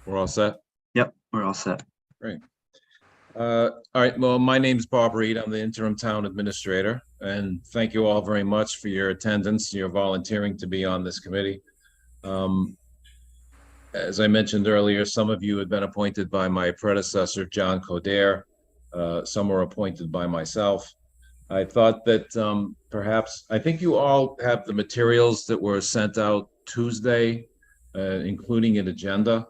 We're all set? Yep, we're all set. Great. All right, well, my name's Bob Reed. I'm the interim town administrator, and thank you all very much for your attendance, your volunteering to be on this committee. As I mentioned earlier, some of you had been appointed by my predecessor, John Coder. Some were appointed by myself. I thought that perhaps, I think you all have the materials that were sent out Tuesday, including an agenda.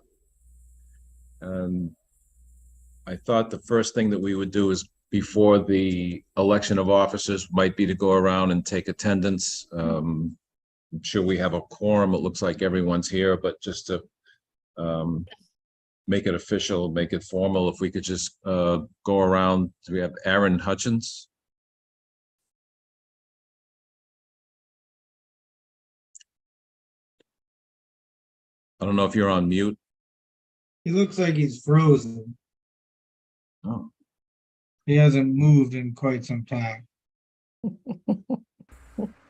I thought the first thing that we would do is before the election of officers might be to go around and take attendance. I'm sure we have a quorum. It looks like everyone's here, but just to make it official, make it formal, if we could just go around. Do we have Aaron Hutchins? I don't know if you're on mute. He looks like he's frozen. Oh. He hasn't moved in quite some time.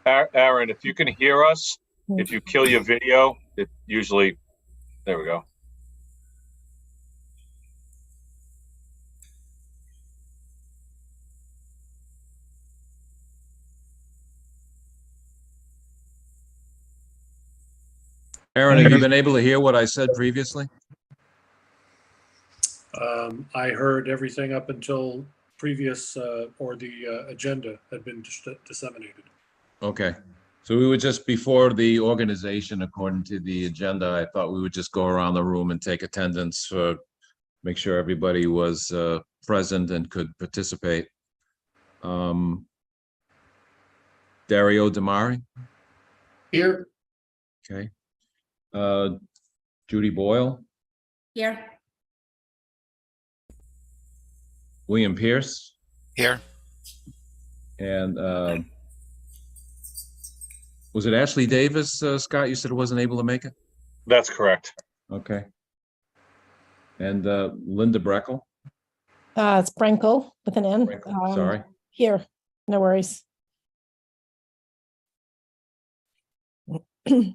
Aaron, if you can hear us, if you kill your video, it usually, there we go. Aaron, have you been able to hear what I said previously? I heard everything up until previous, or the agenda had been disseminated. Okay, so we would just, before the organization, according to the agenda, I thought we would just go around the room and take attendance for, make sure everybody was present and could participate. Dario Damari? Here. Okay. Judy Boyle? Here. William Pierce? Here. And was it Ashley Davis, Scott? You said wasn't able to make it? That's correct. Okay. And Linda Breckel? It's Brenkel with an N. Breckel, sorry. Here, no worries. I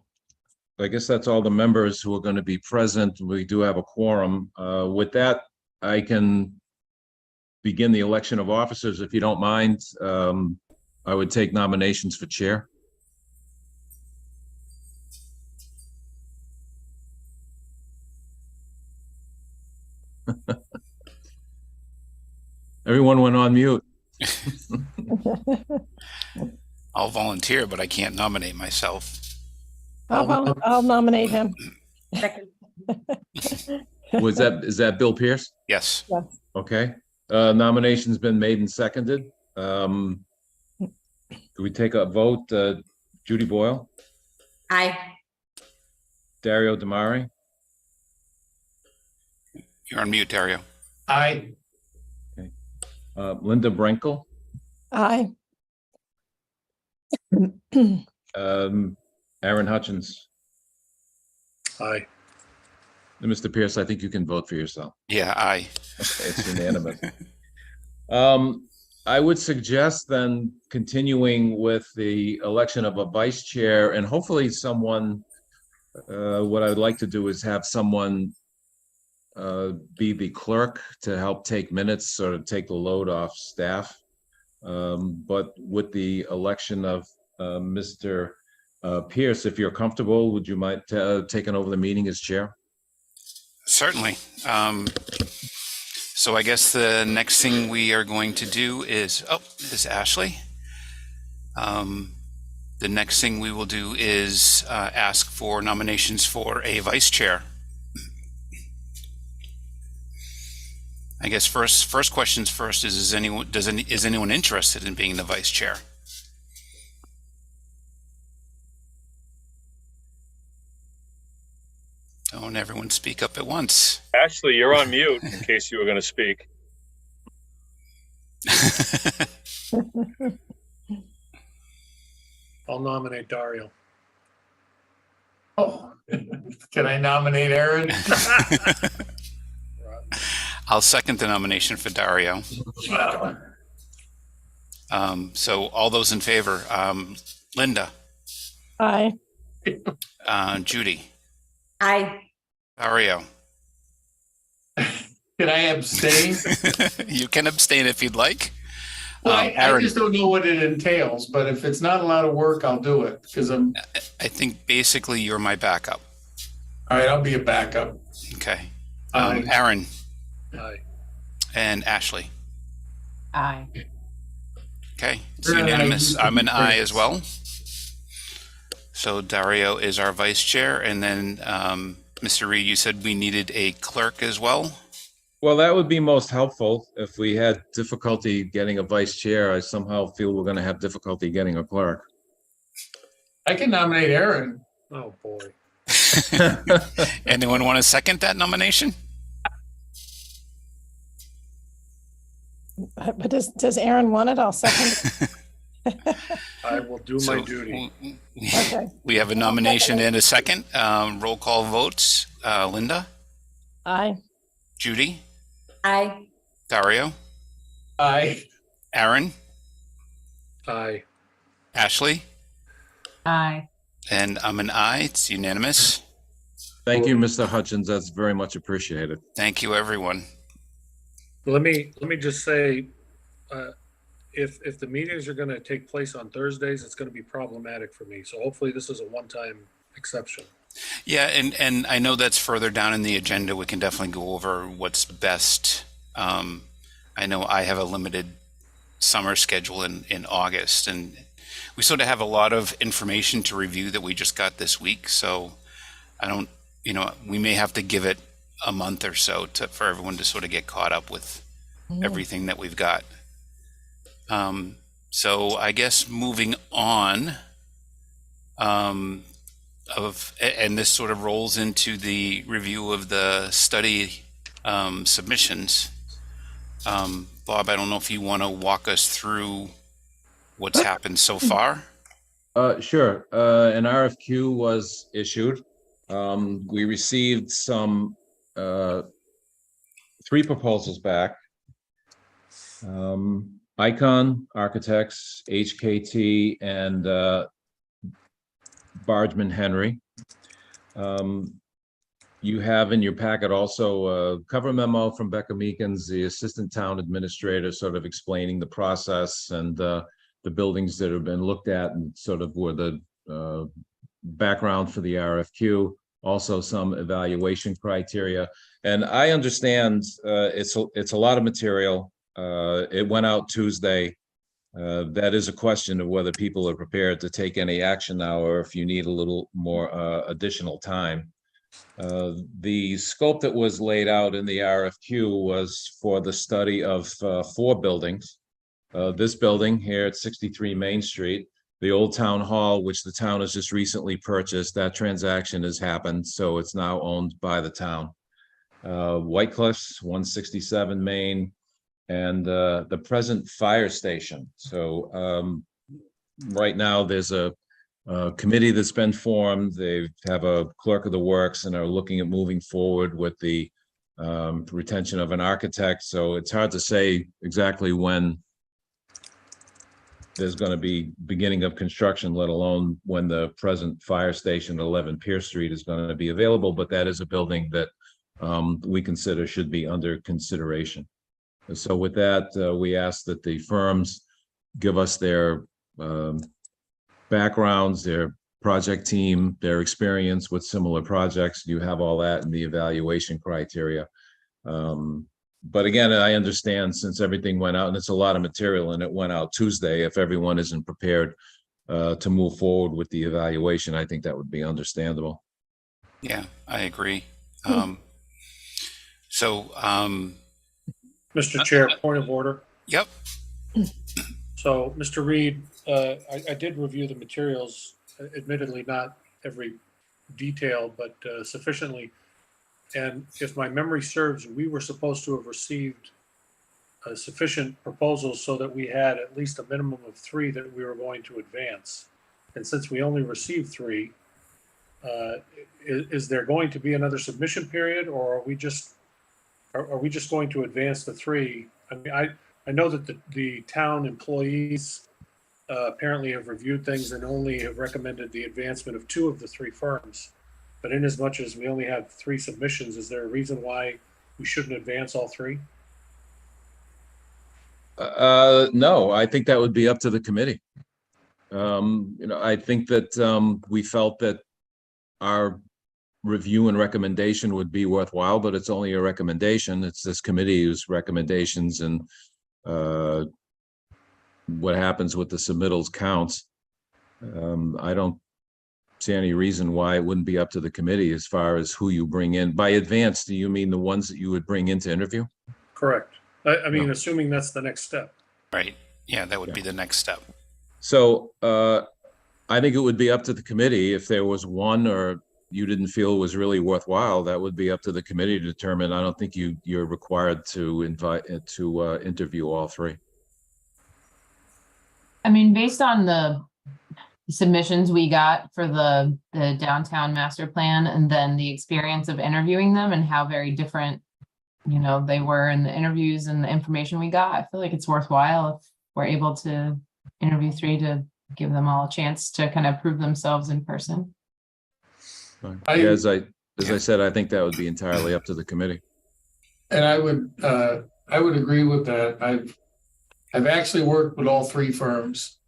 guess that's all the members who are going to be present. We do have a quorum. With that, I can begin the election of officers. If you don't mind, I would take nominations for chair. Everyone went on mute. I'll volunteer, but I can't nominate myself. I'll nominate him. Is that Bill Pierce? Yes. Yes. Okay. Nomination's been made and seconded. Do we take a vote? Judy Boyle? Aye. Dario Damari? You're on mute, Dario. Aye. Okay. Linda Brenkel? Aye. Aaron Hutchins? Aye. And Mr. Pierce, I think you can vote for yourself. Yeah, aye. Okay, it's unanimous. I would suggest then continuing with the election of a vice chair, and hopefully someone, what I would like to do is have someone be the clerk to help take minutes, sort of take the load off staff. But with the election of Mr. Pierce, if you're comfortable, would you mind taking over the meeting as chair? Certainly. So I guess the next thing we are going to do is, is Ashley. The next thing we will do is ask for nominations for a vice chair. I guess first questions first is anyone interested in being the vice chair? Don't everyone speak up at once. Ashley, you're on mute in case you were going to speak. I'll nominate Dario. Oh, can I nominate Aaron? I'll second the nomination for Dario. So all those in favor, Linda. Aye. Judy. Aye. Dario. Can I abstain? You can abstain if you'd like. Well, I Aaron, just don't know what it entails, but if it's not a lot of work, I'll do it because all I think basically you're my backup. right, I'll be a backup. Okay. Aye. Aaron Aye. and Ashley. Aye. Okay, it's Aaron and I unanimous. used to I'm be an aye as friends. well. So Dario is our vice chair, and then Mr. Reed, you said we needed a clerk as well. Well, that would be most helpful. If we had difficulty getting a vice chair, I somehow feel we're going to have difficulty getting a clerk. I can nominate Aaron. Oh, boy. Anyone want to second that nomination? But does Aaron want it? I'll second. I will do my duty. Okay. We have a nomination and a second. Roll call votes. Linda, Aye. Judy, Aye. Dario, Aye. Aaron, Aye. Ashley, Aye. and I'm an aye. It's unanimous. Thank you, Mr. Hutchins. That's very much appreciated. Thank you, everyone. Let me just say, if the meetings are going to take place on Thursdays, it's going to be problematic for me. So hopefully this is a one-time exception. Yeah, and I know that's further down in the agenda. We can definitely go over what's best. I know I have a limited summer schedule in August, and we sort of have a lot of information to review that we just got this week. So I don't, we may have to give it a month or so for everyone to sort of get caught up with everything that we've got. So I guess moving on, and this sort of rolls into the review of the study submissions. Bob, I don't know if you want to walk us through what's happened so far. Sure. An RFQ was issued. We received some 3 proposals back. Icon Architects, HKT, and Bargeman Henry. You have in your packet also a cover memo from Becca Meekins, the Assistant Town Administrator, sort of explaining the process and the buildings that have been looked at and sort of were the background for the RFQ. Also some evaluation criteria. And I understand it's a lot of material. It went out Tuesday. That is a question of whether people are prepared to take any action now or if you need a little more additional time. The scope that was laid out in the RFQ was for the study of 4 buildings. This building here at 63 Main Street, the old town hall, which the town has just recently purchased, that transaction has happened, so it's now owned by the town. White Cliffs, 167 Main, and the present fire station. So right now there's a committee that's been formed. They have a clerk of the works and are looking at moving forward with the retention of an architect. So it's hard to say exactly when there's going to be beginning of construction, let alone when the present fire station at 11 Pierce Street is going to be available. But that is a building that we consider should be under consideration. And so with that, we ask that the firms give us their backgrounds, their project team, their experience with similar projects. You have all that in the evaluation criteria. But again, I understand since everything went out and it's a lot of material and it went out Tuesday, if everyone isn't prepared to move forward with the evaluation, I think that would be understandable. Yeah, I agree. Mr. Chair, point of order. Yep. So, Mr. Reed, I did review the materials, admittedly not every detail, but sufficiently. And if my memory serves, we were supposed to have received sufficient proposals so that we had at least a minimum of 3 that we were going to advance. And since we only received 3, is there going to be another submission period, or are we just going to advance the 3? I mean, I know that the town employees apparently have reviewed things and only have recommended the advancement of 2 of the 3 firms. But in as much as we only have 3 submissions, is there a reason why we shouldn't advance all three? No, I think that would be up to the committee. I think that, we felt that our review and recommendation would be worthwhile, but it's only a recommendation. It's this committee's recommendations, and, what happens with the submittals counts. I don't see any reason why it wouldn't be up to the committee as far as who you bring in. By advance, do you mean the ones that you would bring in to interview? Correct. I mean, No. assuming that's the next step. Right. Yeah, that would be the next step. So, I think it would be up to the committee. If there was one or you didn't feel was really worthwhile, that would be up to the committee to determine. I don't think you're required to interview all three. I mean, based on the submissions we got for the downtown master plan, and then the experience of interviewing them and how very different, they were in the interviews and the information we got, I feel like it's worthwhile if we're able to interview three to give them all a chance to kind of prove themselves in person. Yeah, as I said, I think that would be entirely up to the committee. And I would agree with that. I've actually worked with all three firms.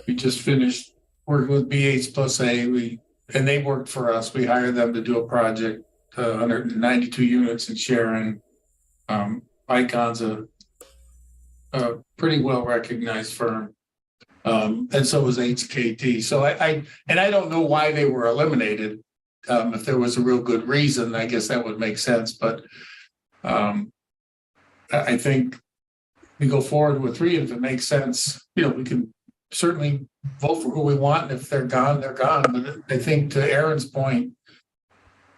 We just finished working with BH plus A. And they worked for us. We hired them to do a project, 192 units in Sharon. Icon's a pretty well recognized firm. And so was HKT. So I don't know why they were eliminated. If there was a real good reason, I guess that would make sense. But I think we go forward with three. And if it makes sense, we can certainly vote for who we want. And if they're gone, they're gone. But I think, to Aaron's point,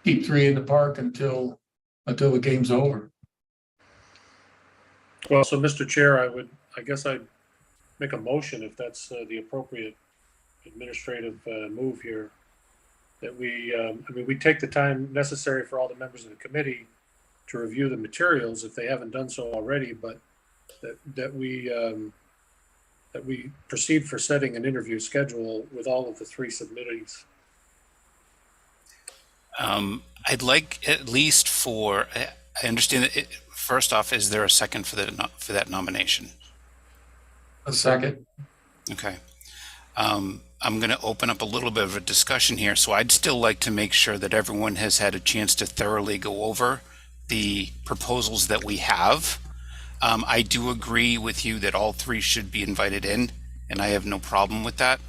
keep three in the park until the game's over. Well, so Mr. Chair, I guess I'd make a motion, if that's the appropriate administrative move here, that we take the time necessary for all the members of the committee to review the materials if they haven't done so already, but that we proceed for setting an interview schedule with all of the three submittees. I'd like at least I understand that. First off, is there a second for that nomination? A second. Okay. I'm going to open up a little bit of a discussion here. So I'd still like to make sure that everyone has had a chance to thoroughly go over the proposals that we have. I do agree with you that all three should be invited in, and I have no problem with that.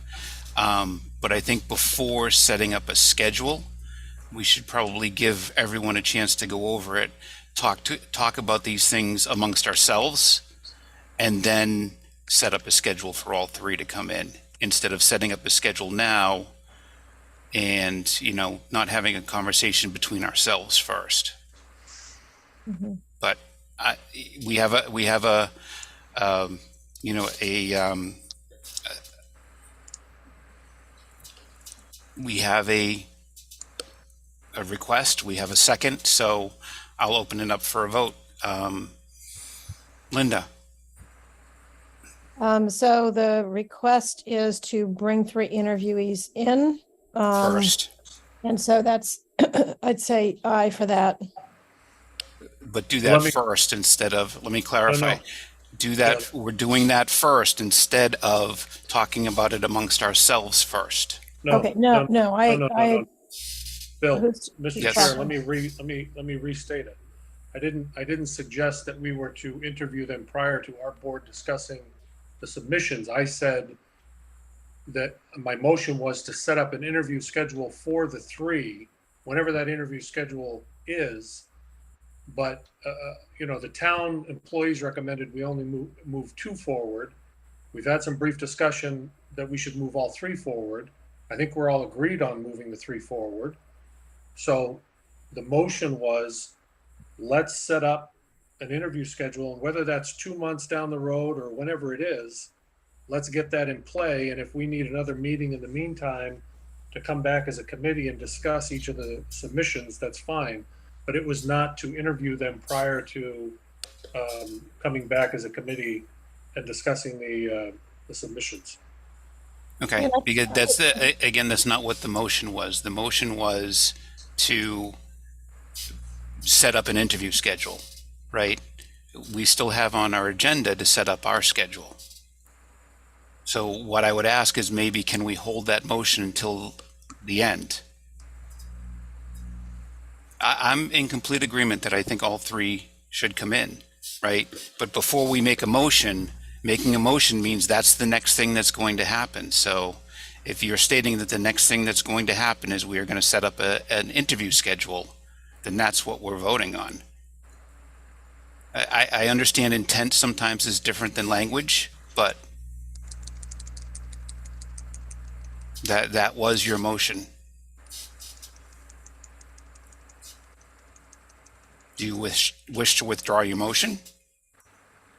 But I think before setting up a schedule, we should probably give everyone a chance to go over it, talk about these things amongst ourselves, and then set up a schedule for all three to come in, instead of setting up a schedule now and not having a conversation between ourselves first. Mm-hmm. But we have a request. We have a second, so I'll open it up for a vote. Linda. So the request is to bring three interviewees in. First. And so that's, I'd say aye for that. But do that first instead of, let me clarify. No. Do that, we're doing that first instead of talking about it amongst ourselves first. Okay, no. Bill, Who's- Mr. Yes. Chair, let me restate it. I didn't suggest that we were to interview them prior to our board discussing the submissions. I said that my motion was to set up an interview schedule for the three, whenever that interview schedule is. But the town employees recommended we only move two forward. We've had some brief discussion that we should move all three forward. I think we're all agreed on moving the three forward. So the motion was, let's set up an interview schedule, and whether that's 2 months down the road or whenever it is, let's get that in play. And if we need another meeting in the meantime to come back as a committee and discuss each of the submissions, that's fine. But it was not to interview them prior to coming back as a committee and discussing the submissions. Okay, because that's not what the motion was. The motion was to set up an interview schedule, right? We still have on our agenda to set up our schedule. So what I would ask is maybe can we hold that motion until the end? I'm in complete agreement that I think all three should come in, right? But before we make a motion, making a motion means that's the next thing that's going to happen. So if you're stating that the next thing that's going to happen is we are going to set up an interview schedule, then that's what we're voting on. I understand intent sometimes is different than language, but that was your motion. Do you wish to withdraw your motion?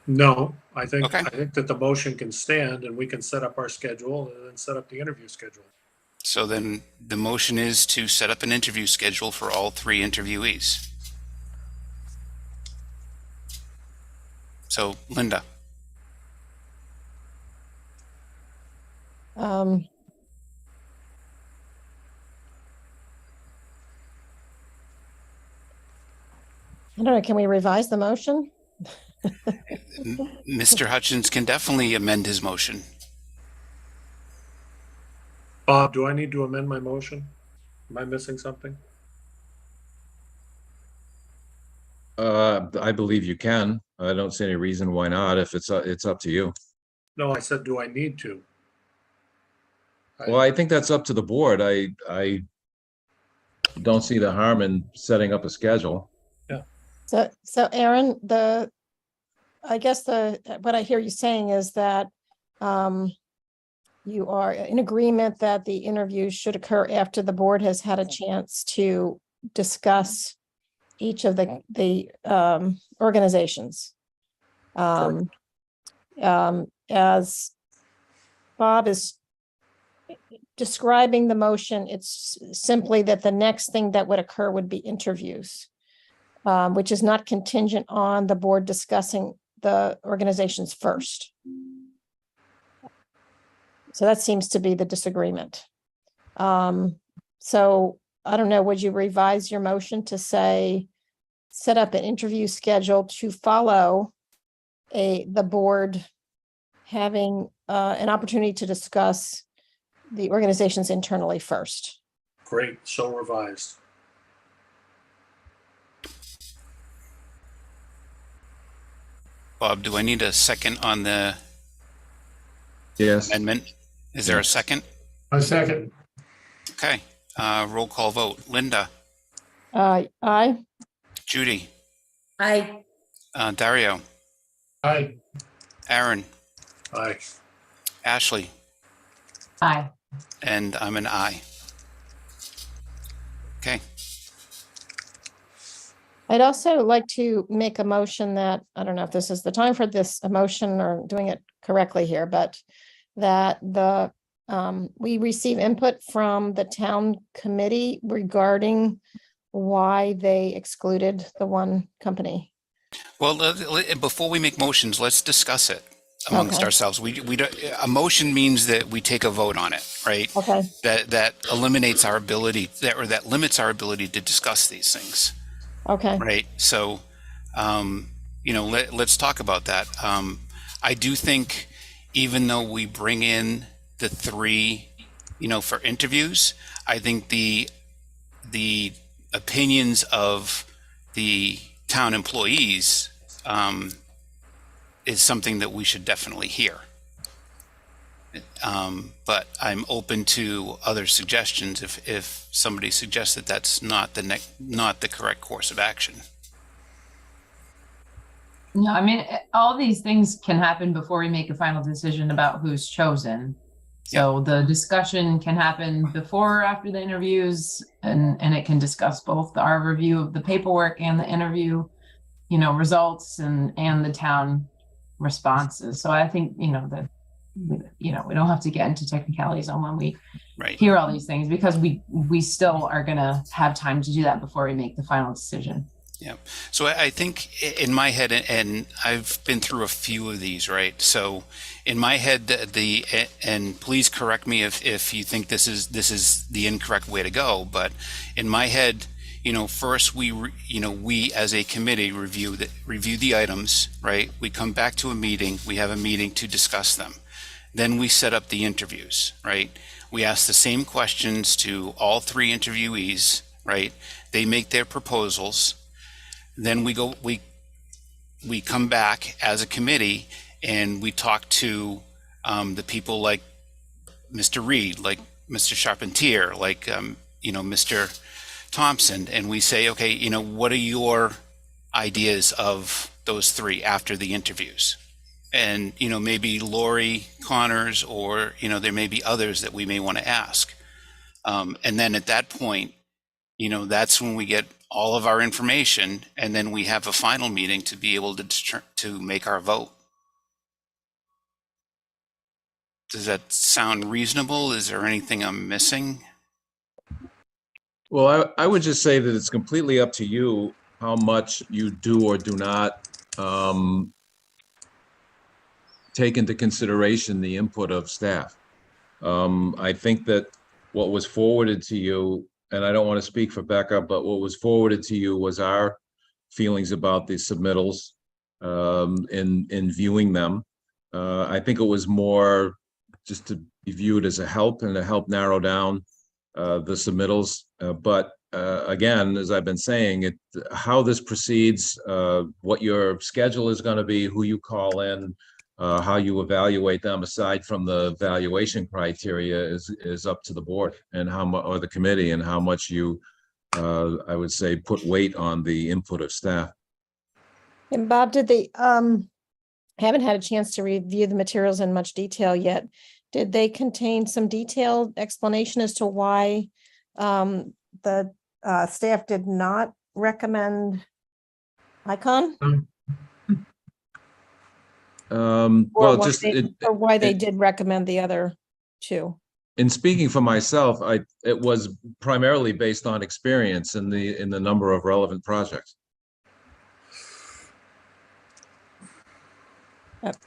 No, I think, Okay. I think that the motion can stand and we can set up our schedule and then set up the interview schedule. So then the motion is to set up an interview schedule for all three interviewees. So Linda, Um, I don't know, can we revise the motion? Mr. Hutchins can definitely amend his motion. Bob, do I need to amend my motion? Am I missing something? I believe you can. I don't see any reason why not. If it's up to you. No, I said, do I need to? Well, I think that's up to the board. I don't see the harm in setting up a schedule. So Aaron, I guess what I hear you saying is that you are in agreement that the interviews should occur after the board has had a chance to discuss each of the organizations. As Bob is describing the motion, it's simply that the next thing that would occur would be interviews, which is not contingent on the board discussing the organizations first. So that seems to be the disagreement. So I don't know, would you revise your motion to say, set up an interview schedule to follow the board having an opportunity to discuss the organizations internally first? Great, so revised. Bob, do I need a second on the Yes. amendment? Is there a second? A second. Okay, roll call vote. Linda, Aye. Judy, Aye. Dario, Aye. Aaron, Aye. Ashley, Aye. and I'm an aye. Okay, I'd also like to make a motion that, I don't know if this is the time for this, a motion or doing it correctly here, but that we receive input from the town committee regarding why they excluded the one company. well, before we make motions, let's discuss it amongst Okay. ourselves. We don't, a motion means that we take a vote on it, right? Okay, That eliminates our ability, that limits our ability to discuss these things. okay. Right. So, let's talk about that. I do think even though we bring in the three, for interviews, I think the opinions of the town employees is something that we should definitely hear. But I'm open to other suggestions if somebody suggests that that's not the correct course of action. No, I mean, all these things can happen before we make a final decision about who's chosen. So the discussion can happen before or after the interviews, and it can discuss both our review of the paperwork and the interview, results and the town responses. So I think, we don't have to get into technicalities on when we Right. hear all these things, because we still are going to have time to do that before we make the final decision. Yeah. So I think in my head, and I've been through a few of these, right? So in my head, and please correct me if you think this is the incorrect way to go, but in my head, first we as a committee review the items, right? We come back to a meeting, we have a meeting to discuss them. Then we set up the interviews, right? We ask the same questions to all three interviewees, right? They make their proposals. Then we come back as a committee and we talk to the people like Mr. Reed, like Mr. Charpentier, like Mr. Thompson, and we say, okay, what are your ideas of those three after the interviews? And maybe Lori Connors, or there may be others that we may want to ask. And then at that point, that's when we get all of our information, and then we have a final meeting to be able to make our vote. Does that sound reasonable? Is there anything I'm missing? Well, I would just say that it's completely up to you how much you do or do not take into consideration the input of staff. I think that what was forwarded to you, and I don't want to speak for Becca, but what was forwarded to you was our feelings about the submittals in viewing them. I think it was more just to be viewed as a help and to help narrow down the submittals. But again, as I've been saying, how this proceeds, what your schedule is going to be, who you call in, how you evaluate them, aside from the valuation criteria, is up to the board and or the committee, and how much you, I would say, put weight on the input of staff. And Bob, did they, haven't had a chance to review the materials in much detail yet. Did they contain some detailed explanation as to why the staff did not recommend Icon? Well, just or why they did recommend the other two? In speaking for myself, it was primarily based on experience in the number of relevant projects.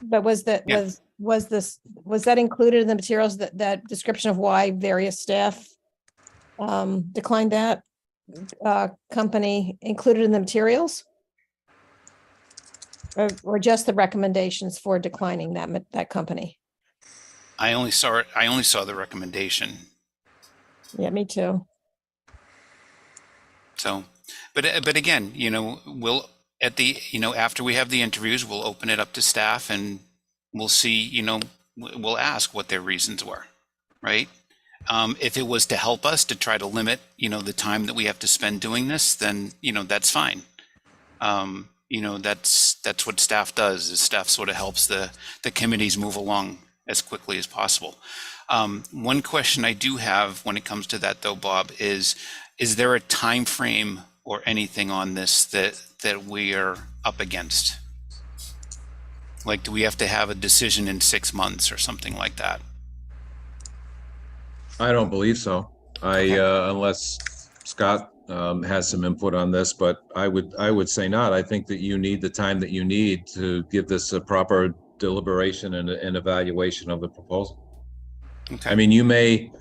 But was that was that included in the materials, that description of why various staff declined that company included in the materials? Or just the recommendations for declining that company? I only saw the recommendation. Yeah, me too. So, but again, we'll after we have the interviews, we'll open it up to staff and we'll see, we'll ask what their reasons were, right? If it was to help us to try to limit, the time that we have to spend doing this, then, that's fine. That's what staff does, is staff sort of helps the committees move along as quickly as possible. One question I do have when it comes to that though, Bob, is there a time frame or anything on this that we are up against? Like, do we have to have a decision in 6 months or something like that? I don't believe so. Unless Scott has some input on this, but I would say not. I think that you need the time that you need to give this a proper deliberation and evaluation of the proposal. Okay. I mean, you may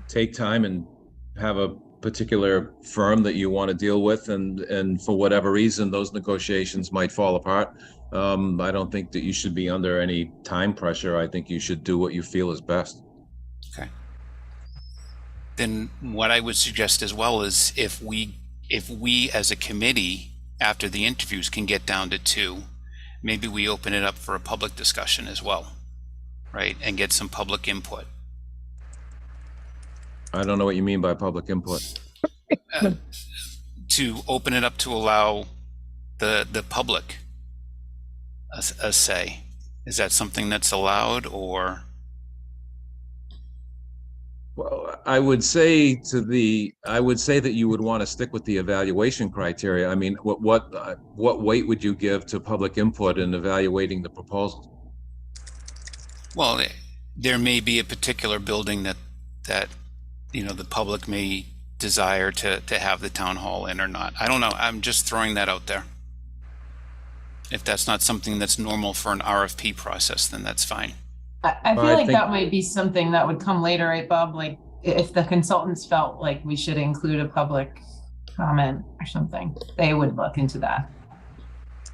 take time and have a particular firm that you want to deal with, and for whatever reason, those negotiations might fall apart. I don't think that you should be under any time pressure. I think you should do what you feel is best. Okay. Then what I would suggest as well is if we as a committee, after the interviews, can get down to 2, maybe we open it up for a public discussion as well, right? And get some public input. I don't know what you mean by public input. To open it up to allow the public a say. Is that something that's allowed, or? Well, I would say that you would want to stick with the evaluation criteria. I mean, what weight would you give to public input in evaluating the proposal? Well, there may be a particular building that the public may desire to have the town hall in or not. I don't know. I'm just throwing that out there. If that's not something that's normal for an RFP process, then that's fine. I feel like that might be something that would come later, right, Bob? Like if the consultants felt like we should include a public comment or something, they would look into that.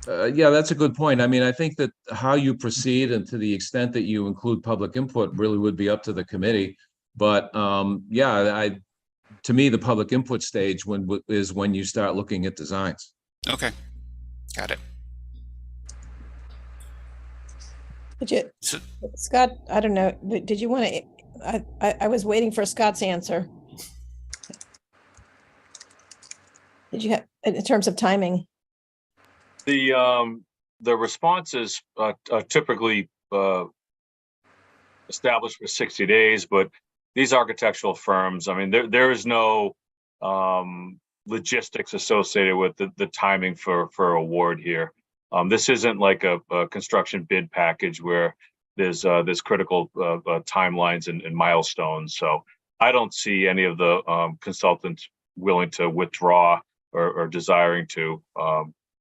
Yeah, that's a good point. I mean, I think that how you proceed and to the extent that you include public input really would be up to the committee. But yeah, to me, the public input stage is when you start looking at designs. Okay, got it. Did you, So, Scott, I don't know, did you want to, I was waiting for Scott's answer. Did you have, in terms of timing? The responses are typically established for 60 days, but these architectural firms, I mean, there is no logistics associated with the timing for award here. This isn't like a construction bid package where there's critical timelines and milestones. So I don't see any of the consultants willing to withdraw or desiring to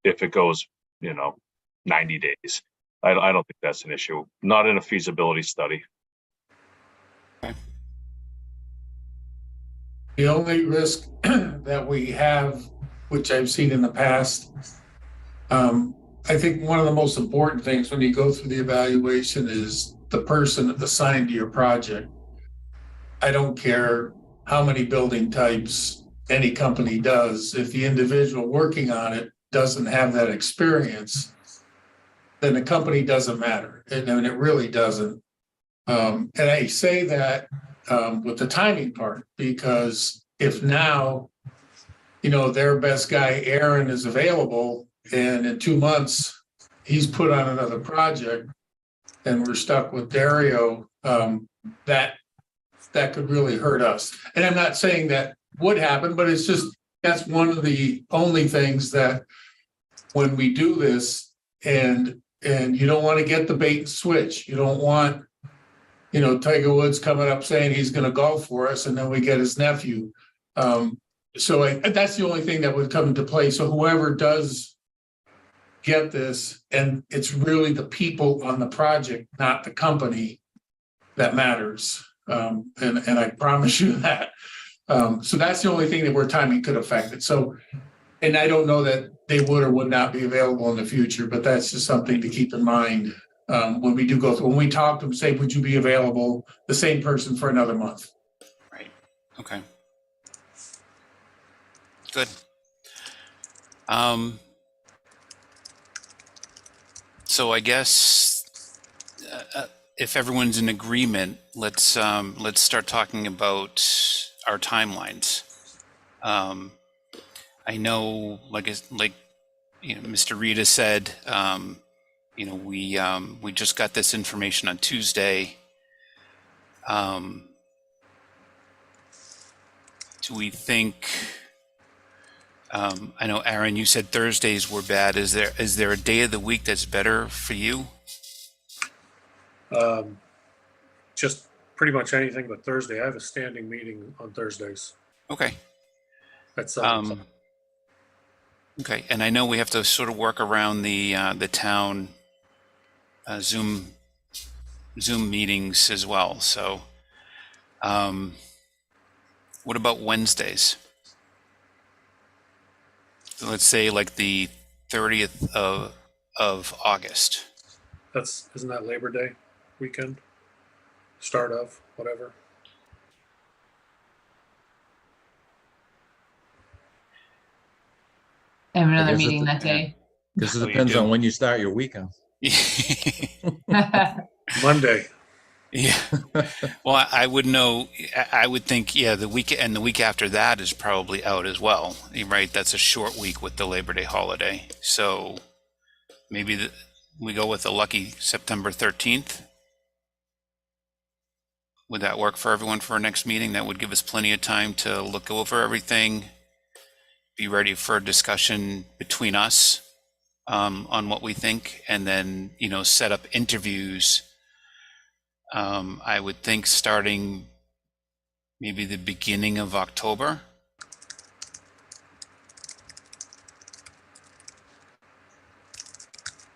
if it goes, 90 days. I don't think that's an issue. Not in a feasibility study. The only risk that we have, which I've seen in the past, I think one of the most important things when you go through the evaluation is the person assigned to your project. I don't care how many building types any company does. If the individual working on it doesn't have that experience, then the company doesn't matter. And it really doesn't. And I say that with the timing part, because if now, their best guy, Aaron, is available, and in 2 months, he's put on another project, and we're stuck with Dario, that could really hurt us. And I'm not saying that would happen, but it's just, that's one of the only things that when we do this, and you don't want to get the bait and switch. You don't want, Tiger Woods coming up saying he's going to golf for us, and then we get his nephew. So that's the only thing that would come into play. So whoever does get this, and it's really the people on the project, not the company, that matters. And I promise you that. So that's the only thing that where timing could affect it. So, and I don't know that they would or would not be available in the future, but that's just something to keep in mind when we do go through. When we talk to them, say, would you be available, the same person for another month? right. Okay. Good. So I guess if everyone's in agreement, let's start talking about our timelines. I know, like Mr. Reed has said, we just got this information on Tuesday. Do we think? I know, Aaron, you said Thursdays were bad. Is there a day of the week that's better for you? Just pretty much anything but Thursday. I have a standing meeting on Thursdays. Okay. That's Okay, and I know we have to sort of work around the town Zoom meetings as well. So, what about Wednesdays? So let's say like the 30th of August. isn't that Labor Day weekend? Start of whatever. I have I another guess meeting it's- that day. Because it Oh, you depends do. on when you start your weekend. Monday. Yeah. Well, I would know. I would think, yeah, the week after that is probably out as well, right? That's a short week with the Labor Day holiday. So maybe we go with the lucky September 13th. Would that work for everyone for our next meeting? That would give us plenty of time to look over everything, be ready for a discussion between us on what we think, and then, set up interviews. I would think starting maybe the beginning of October.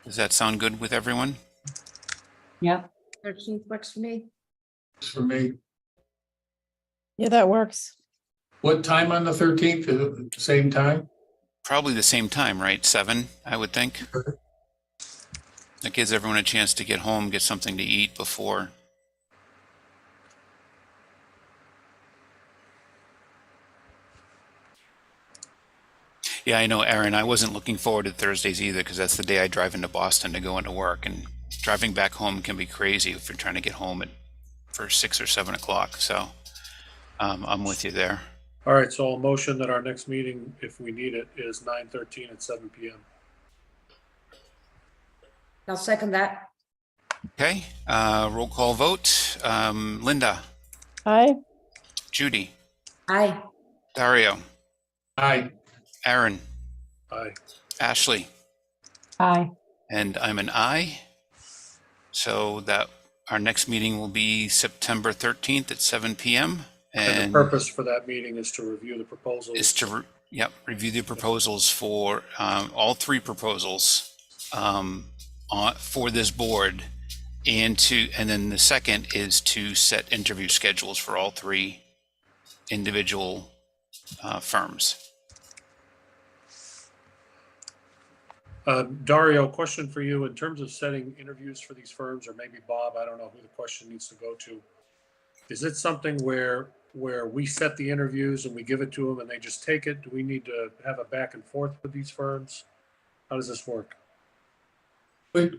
Does that sound good with everyone? Yep. 13th works for me. For me, Yeah, that works. What time on the 13th? Same time? Probably the same time, right? 7, I would think. That gives everyone a chance to get home, get something to eat before. Yeah, I know, Aaron. I wasn't looking forward to Thursdays either because that's the day I drive into Boston to go into work, and driving back home can be crazy if you're trying to get home for 6 or 7 o'clock. So I'm with you there. All right, so I'll motion that our next meeting, if we need it, is 9/13 at 7 PM. I'll second that. Okay, roll call vote. Linda, Aye. Judy, Aye. Dario, Aye. Aaron, Aye. Ashley, Aye. and I'm an aye. So that our next meeting will be September 13th at 7 p.m. And the purpose for that meeting is to review the proposals. Is to review the proposals for all 3 proposals for this board, and then the second is to set interview schedules for all 3 individual firms. Dario, question for you in terms of setting interviews for these firms, or maybe Bob, I don't know who the question needs to go to. Is it something where we set the interviews and we give it to them and they just take it? Do we need to have a back and forth with these firms? How does this work?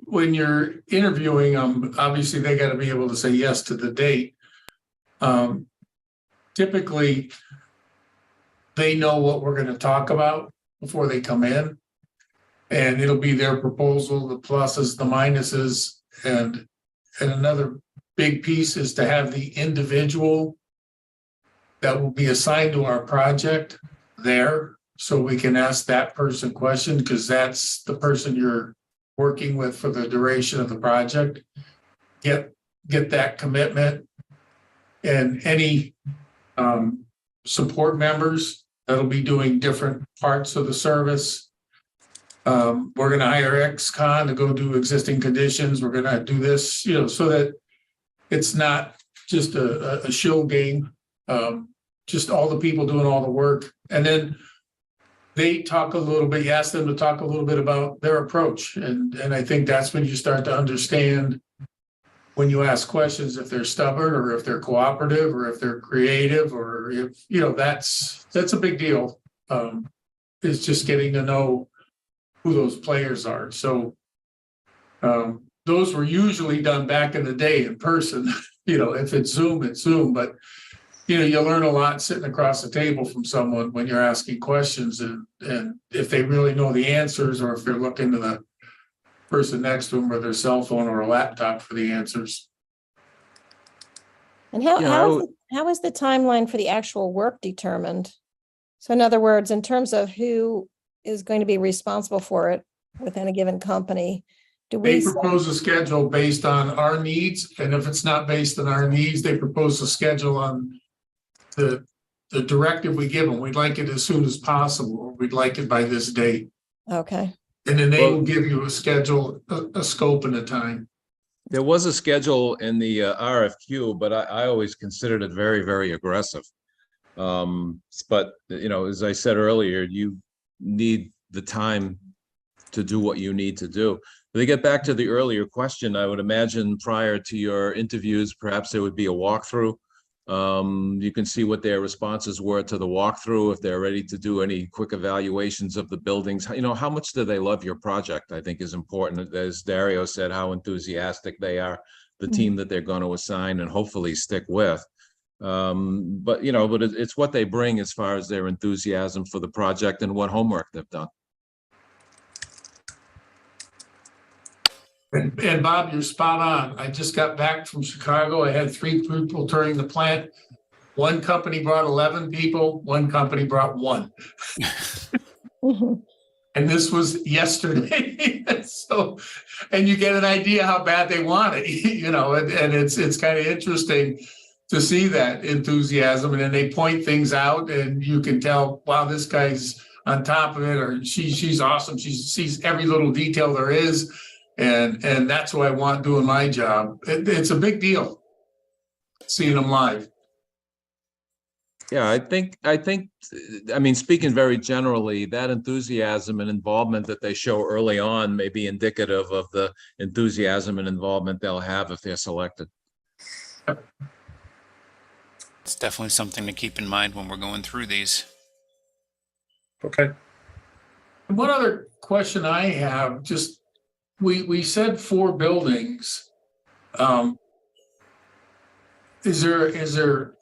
When you're interviewing them, obviously they got to be able to say yes to the date. Typically, they know what we're going to talk about before they come in. And it'll be their proposal, the pluses, the minuses, and another big piece is to have the individual that will be assigned to our project there, so we can ask that person question, because that's the person you're working with for the duration of the project. Get that commitment, and any support members that'll be doing different parts of the service. We're going to hire ex-con to go do existing conditions. We're going to do this, so that it's not just a show game. Just all the people doing all the work. And then they talk a little bit, you ask them to talk a little bit about their approach. And I think that's when you start to understand, when you ask questions, if they're stubborn or if they're cooperative or if they're creative, or if, that's a big deal. It's just getting to know who those players are. So those were usually done back in the day in person. If it's Zoom, it's Zoom. But you learn a lot sitting across the table from someone when you're asking questions, and if they really know the answers, or if they're looking to the person next to them with their cell phone or a laptop for the answers. And Yeah, how is the timeline for the actual work determined? So in other words, in terms of who is going to be responsible for it within a given company, do They we? propose a schedule based on our needs, and if it's not based on our needs, they propose a schedule on the directive we give them. We'd like it as soon as possible, or we'd like it by this date. Okay. And then they Well, will give you a schedule, a scope and a time. There was a schedule in the RFQ, but I always considered it very, very aggressive. But, as I said earlier, you need the time to do what you need to do. But to get back to the earlier question, I would imagine prior to your interviews, perhaps there would be a walkthrough. You can see what their responses were to the walkthrough, if they're ready to do any quick evaluations of the buildings. How much do they love your project, I think is important. As Dario said, how enthusiastic they are, the team that they're going to assign and hopefully stick with. But it's what they bring as far as their enthusiasm for the project and what homework they've done. And Bob, you're spot on. I just got back from Chicago. I had 3 people touring the plant. One company brought 11 people. One company brought 1. Mhm. And this was yesterday. And you get an idea how bad they want it, and it's kind of interesting to see that enthusiasm. And then they point things out, and you can tell, wow, this guy's on top of it, or she's awesome. She sees every little detail there is. And that's what I want doing my job. It's a big deal seeing them live. Yeah, I mean, speaking very generally, that enthusiasm and involvement that they show early on may be indicative of the enthusiasm and involvement they'll have if they're selected. It's definitely something to keep in mind when we're going through these. Okay. One other question I have, just, we said 4 buildings. Is there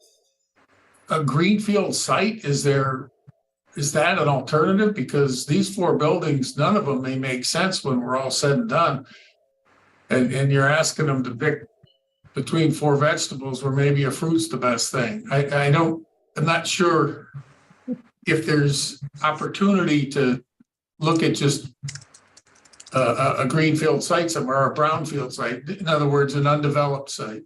a greenfield site? Is that an alternative? Because these 4 buildings, none of them may make sense when we're all said and done. And you're asking them to pick between 4 vegetables where maybe a fruit's the best thing. I'm not sure if there's opportunity to look at just a greenfield site somewhere, or a brownfield site. In other words, an undeveloped site.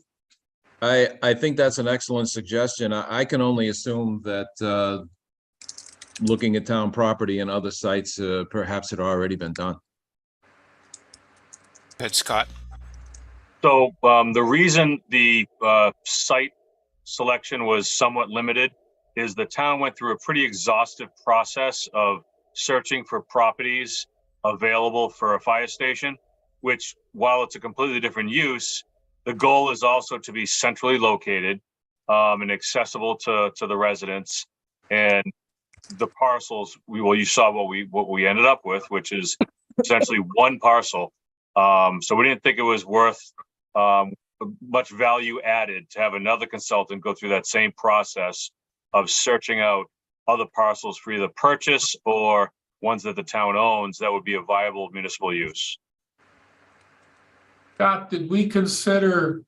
I think that's an excellent suggestion. I can only assume that looking at town property and other sites, perhaps it already been done. Go ahead, Scott. So the reason the site selection was somewhat limited is the town went through a pretty exhaustive process of searching for properties available for a fire station, which, while it's a completely different use, the goal is also to be centrally located and accessible to the residents. And the parcels, you saw what we ended up with, which is essentially one parcel. So we didn't think it was worth much value added to have another consultant go through that same process of searching out other parcels for either purchase or ones that the town owns that would be a viable municipal use. Scott, did we consider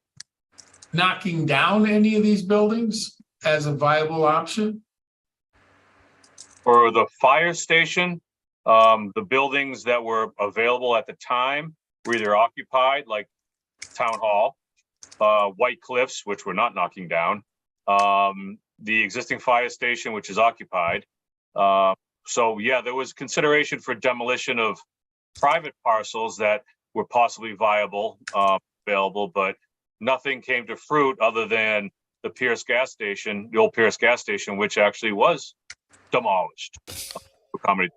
knocking down any of these buildings as a viable option? For the fire station, the buildings that were available at the time were either occupied, like Town Hall, White Cliffs, which we're not knocking down, the existing fire station, which is occupied. So yeah, there was consideration for demolition of private parcels that were possibly viable, available, but nothing came to fruit other than the Pierce gas station, the old Pierce gas station, which actually was demolished. Right.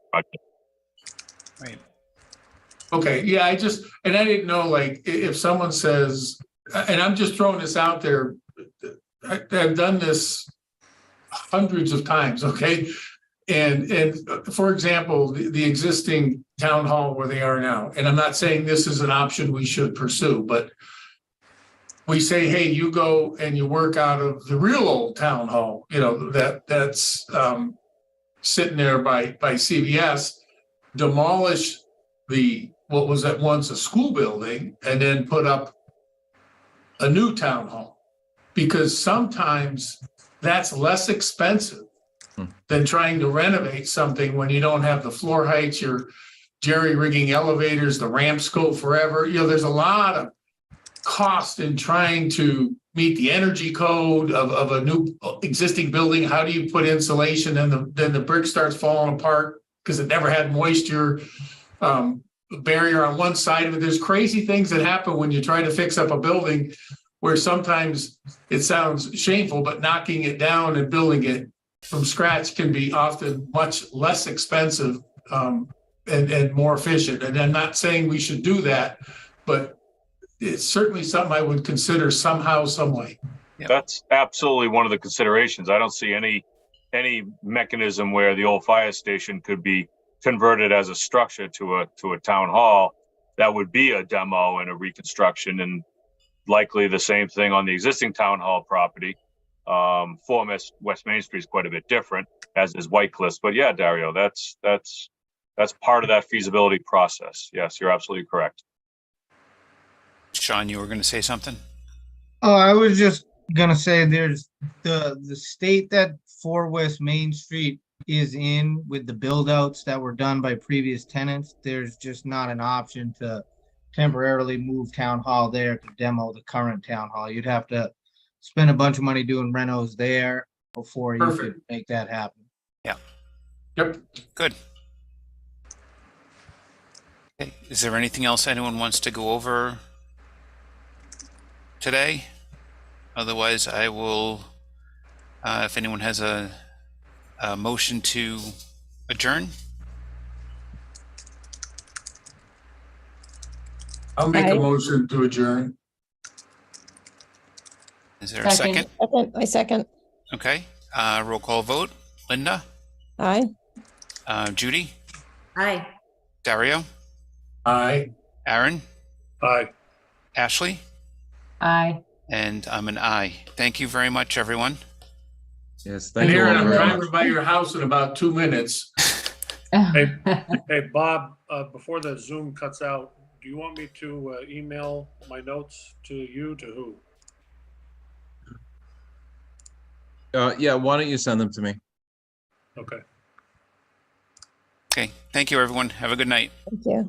Okay, yeah, I didn't know, like, if someone says, and I'm just throwing this out there, I've done this hundreds of times, okay? And for example, the existing town hall where they are now, and I'm not saying this is an option we should pursue, but we say, hey, you go and you work out of the real old town hall, that's sitting there by CVS, demolish what was at once a school building, and then put up a new town hall. Because sometimes that's less expensive than trying to renovate something when you don't have the floor heights, you're jerry-rigging elevators, the ramps go forever. There's a lot of cost in trying to meet the energy code of a new existing building. How do you put insulation and then the brick starts falling apart because it never had moisture barrier on one side of it. There's crazy things that happen when you try to fix up a building where sometimes it sounds shameful, but knocking it down and building it from scratch can be often much less expensive and more efficient. And I'm not saying we should do that, but it's certainly something I would consider somehow, some way. That's absolutely one of the considerations. I don't see any mechanism where the old fire station could be converted as a structure to a town hall. That would be a demo and a reconstruction, and likely the same thing on the existing town hall property. Former West Main Street is quite a bit different, as is White Cliffs. But yeah, Dario, that's part of that feasibility process. Yes, you're absolutely correct. Sean, you were going to say something? Oh, I was just gonna say there's the state that 4 West Main Street is in with the build outs that were done by previous tenants. There's just not an option to temporarily move town hall there to demo the current town hall. You'd have to spend a bunch of money doing renos there before you could make that happen. Yeah. Yep. Good. Okay. Is there anything else anyone wants to go over today? Otherwise, I will If anyone has a motion to adjourn, I'll make Aye. a motion to adjourn. is there a second? I second. Okay, roll call vote. Linda, Aye. Judy, Aye. Dario, Aye. Aaron, Aye. Ashley, Aye. and I'm an aye. Thank you very much, everyone. Yes, And thank you Aaron, all I'm very driving much. by your house in about 2 minutes. Hey, Bob, before the Zoom cuts out, do you want me to email my notes to you, to who? Yeah, why don't you send them to me? Okay. Okay, thank you, everyone. Have a good night. Thank you.